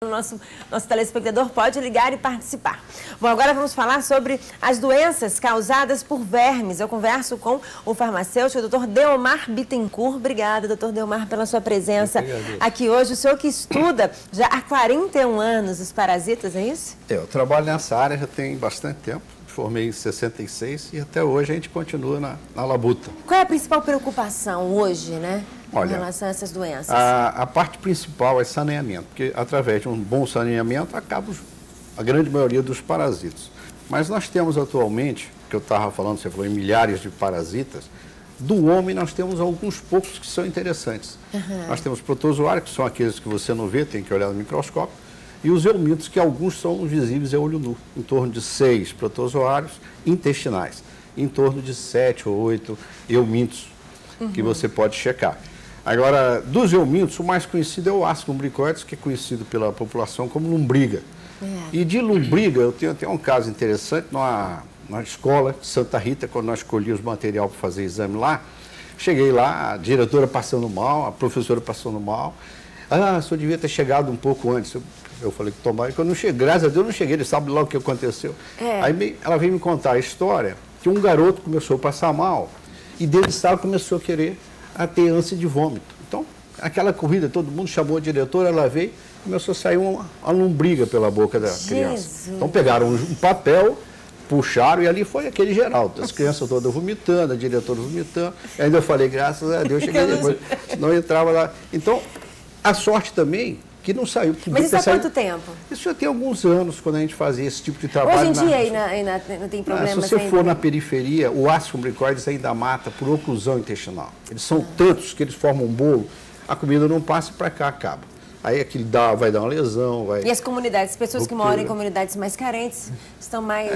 Nosso telespectador pode ligar e participar. Bom, agora vamos falar sobre as doenças causadas por vermes. Eu converso com o farmacêutico, o Dr. Deomar Bittencourt. Obrigada, Dr. Deomar, pela sua presença aqui hoje. O senhor que estuda já há 41 anos os parasitas, é isso? Eu trabalho nessa área já tem bastante tempo. Formei em 66 e até hoje a gente continua na labuta. Qual é a principal preocupação hoje, né? Olha, em relação a essas doenças? A parte principal é saneamento, porque através de um bom saneamento acaba a grande maioria dos parasitas. Mas nós temos atualmente, que eu estava falando, você falou em milhares de parasitas, do homem nós temos alguns poucos que são interessantes. Nós temos protozoários, que são aqueles que você não vê, tem que olhar no microscópio, e os eumínitos, que alguns são visíveis a olho nu, em torno de 6 protozoários intestinais, em torno de 7 ou 8 eumínitos que você pode checar. Agora, dos eumínitos, o mais conhecido é o ácido lumbricoides, que é conhecido pela população como lombriga. E de lombriga, eu tenho até um caso interessante, na escola de Santa Rita, quando nós escolhíamos material para fazer exame lá, cheguei lá, a diretora passando mal, a professora passando mal. Ah, o senhor devia ter chegado um pouco antes. Eu falei que tomara, quando eu não cheguei, graças a Deus eu não cheguei, ele sabe lá o que aconteceu. Aí ela veio me contar a história que um garoto começou a passar mal e dentro de sala começou a querer ter ânsia de vômito. Então, aquela corrida, todo mundo chamou a diretora, ela veio, começou a sair uma lombriga pela boca da criança. Então pegaram um papel, puxaram e ali foi aquele geral. As crianças todas vomitando, a diretora vomitando. E ainda eu falei, graças a Deus, cheguei depois, não entrava lá. Então, a sorte também que não saiu. Mas isso há quanto tempo? Isso já tem alguns anos, quando a gente fazia esse tipo de trabalho. Hoje em dia ainda não tem problema. Se você for na periferia, o ácido lumbricoides ainda mata por oclusão intestinal. Eles são tantos que eles formam um bolo, a comida não passa e para cá acaba. Aí aquilo vai dar uma lesão. E as comunidades, as pessoas que moram em comunidades mais carentes, estão mais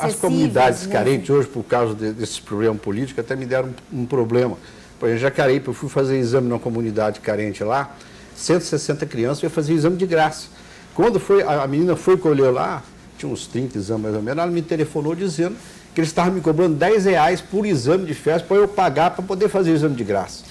as comunidades carentes hoje, por causa desses problemas políticos, até me deram um problema. Por exemplo, Jacareí, eu fui fazer exame numa comunidade carente lá, 160 crianças, eu ia fazer exame de graça. Quando a menina foi colher lá, tinha uns 30 exames mais ou menos, ela me telefonou dizendo que eles estavam me cobrando R$10 por exame de fezes para eu pagar para poder fazer o exame de graça.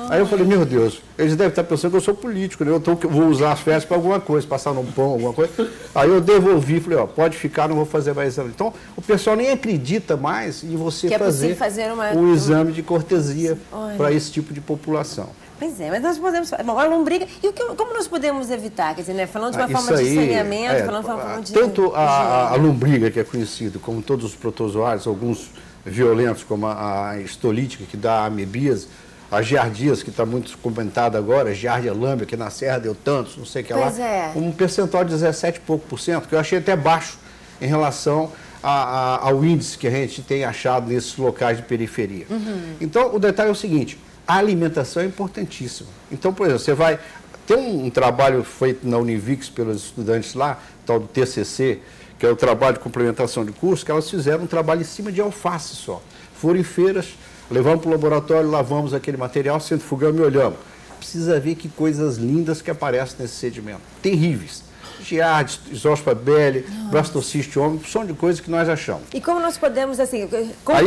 Aí eu falei, meu Deus, eles devem estar pensando que eu sou político, né? Eu vou usar as fezes para alguma coisa, passar no pão, alguma coisa. Aí eu devolvi, falei, ó, pode ficar, não vou fazer mais exame. Então, o pessoal nem acredita mais em você fazer um exame de cortesia para esse tipo de população. Pois é, mas nós podemos... Bom, a lombriga... E como nós podemos evitar? Quer dizer, né, falando de uma forma de saneamento, falando de uma forma de... Tanto a lombriga, que é conhecida, como todos os protozoários, alguns violentos, como a histolítica, que dá a amebíase, a giardíase, que está muito comentada agora, giardia lambia, que na serra deu tantos, não sei o que lá. Um percentual de 17 e pouco por cento, que eu achei até baixo em relação ao índice que a gente tem achado nesses locais de periferia. Então, o detalhe é o seguinte... A alimentação é importantíssima. Então, por exemplo, você vai... Tem um trabalho feito na Univix pelos estudantes lá, tal do TCC, que é o trabalho de complementação de curso, que elas fizeram um trabalho em cima de alface só. Foram em feiras, levamos para o laboratório, lavamos aquele material, centrifugamos e olhamos. Precisa ver que coisas lindas que aparecem nesse sedimento. Terríveis. Giardia, Zospa beli, blastocistioma, são de coisas que nós achamos. E como nós podemos, assim, aí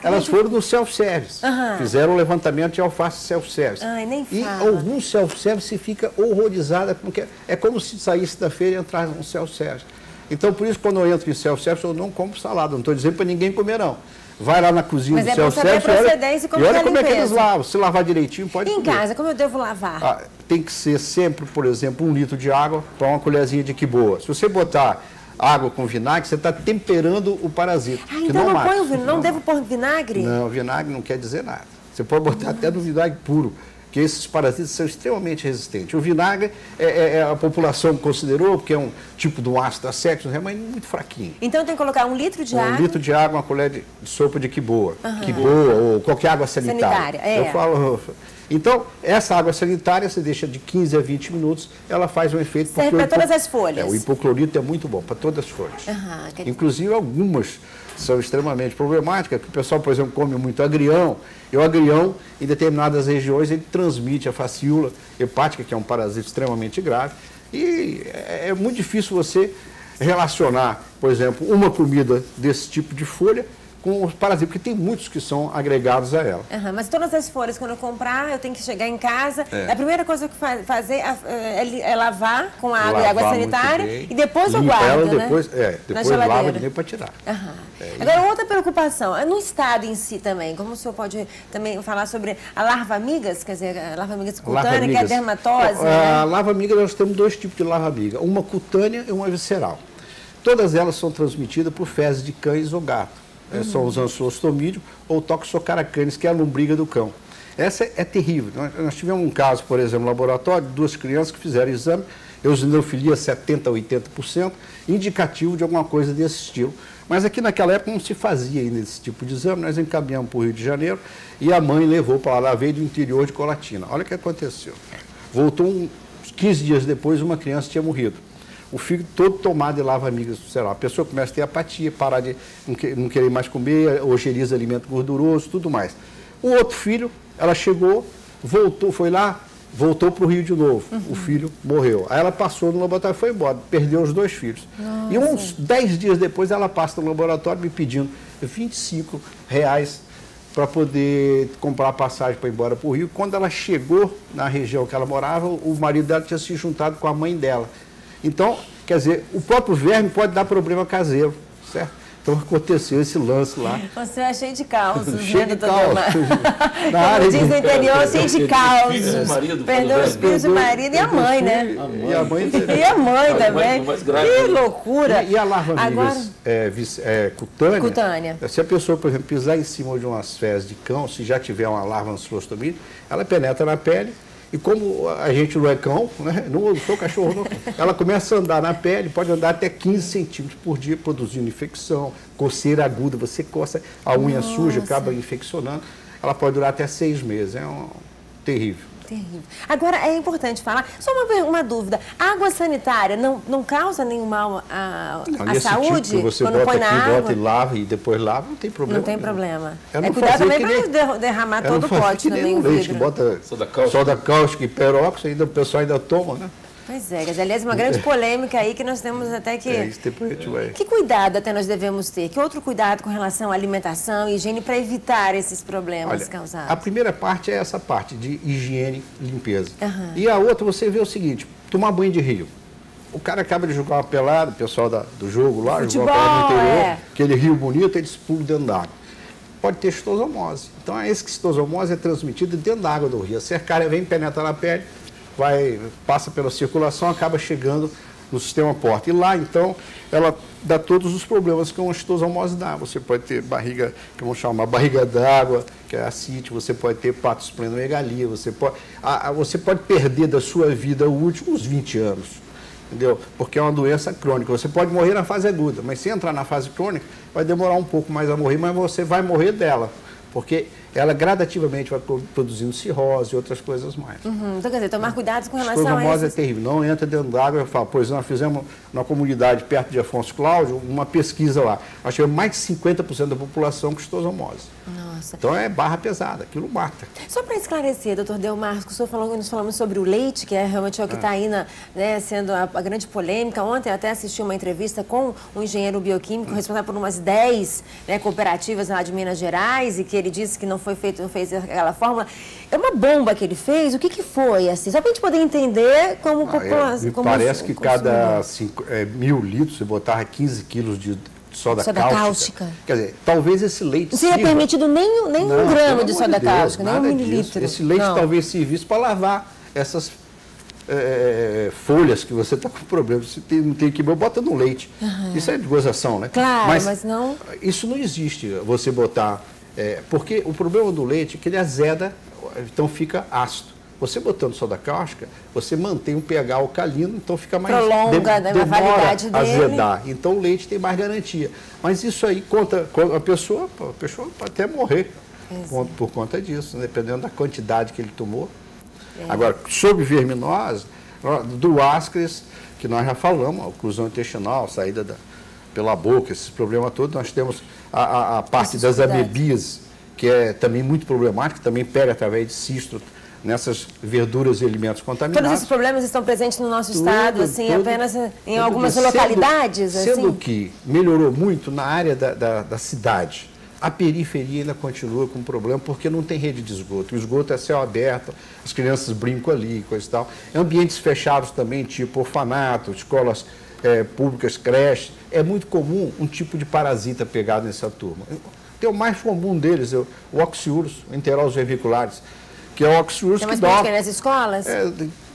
elas foram no self-service, fizeram um levantamento de alface self-service. E alguns self-service fica horrorizada, porque é como se saísse da feira e entrasse num self-service. Então, por isso, quando eu entro em self-service, eu não como salada, não estou dizendo para ninguém comer, não. Vai lá na cozinha do self-service e olha como é que eles lavam. Se lavar direitinho, pode comer. Em casa, como eu devo lavar? Tem que ser sempre, por exemplo, 1 litro de água para uma colherzinha de quiboa. Se você botar água com vinagre, você está temperando o parasita. Então não devo pôr vinagre? Não, vinagre não quer dizer nada. Você pode botar até no vinagre puro, que esses parasitas são extremamente resistentes. O vinagre, a população considerou, porque é um tipo de um ácido acético, mas muito fraquinho. Então tem que colocar 1 litro de água? 1 litro de água, uma colher de sopa de quiboa. Quiboa ou qualquer água sanitária. Eu falo... Então, essa água sanitária, você deixa de 15 a 20 minutos, ela faz um efeito... Serve para todas as folhas? O hipoclorito é muito bom para todas as folhas. Inclusive, algumas são extremamente problemáticas, que o pessoal, por exemplo, come muito agrião, e o agrião, em determinadas regiões, ele transmite a fascíola hepática, que é um parasita extremamente grave, e é muito difícil você relacionar, por exemplo, uma comida desse tipo de folha com os parasitas, porque tem muitos que são agregados a ela. Mas todas as folhas, quando eu comprar, eu tenho que chegar em casa, a primeira coisa que fazer é lavar com água e água sanitária e depois eu guardo, ela, né? Depois lava de novo para tirar. Agora, outra preocupação, é no estado em si também, como o senhor pode também falar sobre a larva-amigas, quer dizer, a larva-amigas cutânea, que é a dermatose, A larva-amiga, nós temos dois tipos de larva-amiga, uma cutânea e uma visceral. Todas elas são transmitidas por fezes de cães ou gato. São os ançoostomídeos ou toxocaracâneos, que é a lombriga do cão. Essa é terrível. Nós tivemos um caso, por exemplo, no laboratório, de 2 crianças que fizeram exame, eosinofilia 70% a 80%, indicativo de alguma coisa desse estilo. Mas aqui naquela época não se fazia ainda esse tipo de exame, nós encaminhamos para o Rio de Janeiro e a mãe levou para lá, veio do interior de Colatina. Olha o que aconteceu. Voltou uns 15 dias depois, uma criança tinha morrido. O filho todo tomado de larva-amigas visceral. A pessoa começa a ter apatia, parar de não querer mais comer, ojeriza alimento gorduroso, tudo mais. O outro filho, ela chegou, voltou, foi lá, voltou para o Rio de novo. O filho morreu. Aí ela passou no laboratório e foi embora, perdeu os 2 filhos. Nossa. E uns 10 dias depois ela passa no laboratório me pedindo R$25 para poder comprar a passagem para ir embora para o Rio. Quando ela chegou na região que ela morava, o marido dela tinha se juntado com a mãe dela. Então, quer dizer, o próprio verme pode dar problema caseiro, certo? Então aconteceu esse lance lá. Você é cheio de causos, cheio de causos. Como diz no interior, cheio de causos. Perdeu os filhos do marido e a mãe, né? E a mãe também. Que loucura. E a larva-amigas cutânea, se a pessoa, por exemplo, pisar em cima de umas fezes de cão, se já tiver uma larva ançoostomídea, ela penetra na pele. E como a gente não é cão, né? Não sou cachorro, não. Ela começa a andar na pele, pode andar até 15 centímetros por dia, produzindo infecção, coceira aguda, você coça a unha suja, acaba infeccionando. Ela pode durar até 6 meses, terrível. Terrível. Agora, é importante falar, só uma dúvida, a água sanitária não causa nenhum mal à saúde? Tipo, você quando bota põe na aqui, água? Bota e lava e depois lava, não tem problema. Não tem problema. Cuidado também para derramar todo o pote também o leite, que bota soda cáustica e peróxido, o pessoal ainda toma, né? Pois é, aliás, uma grande polêmica aí que nós temos até que... isso depois a gente vai... Que cuidado até nós devemos ter? Que outro cuidado com relação à alimentação e higiene para evitar esses problemas causados? A primeira parte é essa parte de higiene e limpeza. E a outra, você vê o seguinte, tomar banho de rio. O cara acaba de jogar uma pelada, o pessoal do jogo lá, jogou uma pelada no interior, aquele rio bonito, eles pulam dentro d'água. Pode ter xistosomose. Então, a xistosomose é transmitida dentro da água do rio. A cercária vem, penetra na pele, passa pela circulação, acaba chegando no sistema porta. E lá, então, ela dá todos os problemas que uma xistosomose dá. Você pode ter barriga, que vamos chamar barriga d'água, que é ascite, você pode ter patosplenomegalia, você pode perder da sua vida útil uns 20 anos, entendeu? Porque é uma doença crônica. Você pode morrer na fase aguda, mas se entrar na fase crônica, vai demorar um pouco mais a morrer, mas você vai morrer dela, porque ela gradativamente vai produzindo cirrose e outras coisas mais. Então, quer dizer, tomar cuidado com relação a xistosomose é terrível, não entra dentro d'água. Eu falo, por exemplo, nós fizemos na comunidade perto de Afonso Cláudio uma pesquisa lá. Nós tivemos mais de 50% da população com xistosomose. Nossa. Então é barra pesada, aquilo mata. Só para esclarecer, doutor Delmar, o senhor nós falamos sobre o leite, que é realmente o que está aí sendo a grande polêmica. Ontem até assisti uma entrevista com um engenheiro bioquímico responsável por umas 10 cooperativas lá de Minas Gerais, e que ele disse que não fez aquela fórmula. É uma bomba que ele fez? O que foi, assim? Só para a gente poder entender como população. Parece que cada 1.000 litros você botava 15 quilos de soda cáustica. Quer dizer, talvez esse leite não seria permitido nem um grama de soda cáustica, nem 1 mililitro. Esse leite talvez servisse para lavar essas folhas que você está com problema. Você não tem que bota no leite. Isso é de gozação, né? Claro, mas não... Isso não existe, você botar... porque o problema do leite é que ele azeda, então fica ácido. Você botando soda cáustica, você mantém um pH alcalino, então fica mais... Prolonga a validade dele. Azedar. Então o leite tem mais garantia. Mas isso aí conta a pessoa pode até morrer por conta disso, dependendo da quantidade que ele tomou. Agora, sobre verminose, do ascaris, que nós já falamos, a oclusão intestinal, saída pela boca, esses problemas todos, nós temos a parte das amebias, que é também muito problemática, também pega através de cisto, nessas verduras e alimentos contaminados. Todos esses problemas estão presentes no nosso estado, assim, apenas em algumas localidades? Sendo que melhorou muito na área da cidade. A periferia ainda continua com problema porque não tem rede de esgoto. O esgoto é céu aberto, as crianças brincam ali, coisa e tal. Ambientes fechados também, tipo orfanato, escolas públicas, creches. É muito comum um tipo de parasita pegado nessa turma. Tem o mais comum deles, o oxiurus, o enteros vermiculares, que é o oxiurus que dá... Tem nas escolas?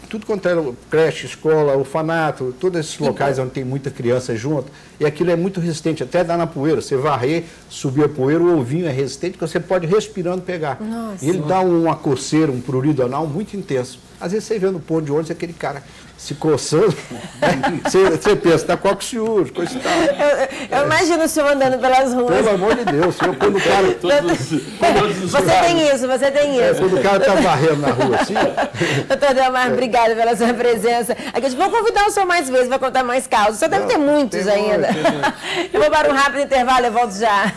Tudo quanto é creche, escola, orfanato, todos esses locais onde tem muita criança junto, e aquilo é muito resistente, até dá na poeira. Você varrer, subir a poeira, o ovinho é resistente, que você pode respirando pegar. Nossa. E ele dá uma coceira, um prurido anal muito intenso. Às vezes você vê no ponto de ônibus aquele cara se coçando, você pensa, está com oxiúrio, coisa e tal. Eu imagino o senhor andando pelas ruas. Pelo amor de Deus, quando o cara... Você tem isso. Quando o cara está varrendo na rua assim... Doutor Delmar, obrigada pela sua presença. Aqui, vou convidar o senhor mais vezes para contar mais casos. O senhor deve ter muitos ainda. Eu vou para um rápido intervalo, eu volto já.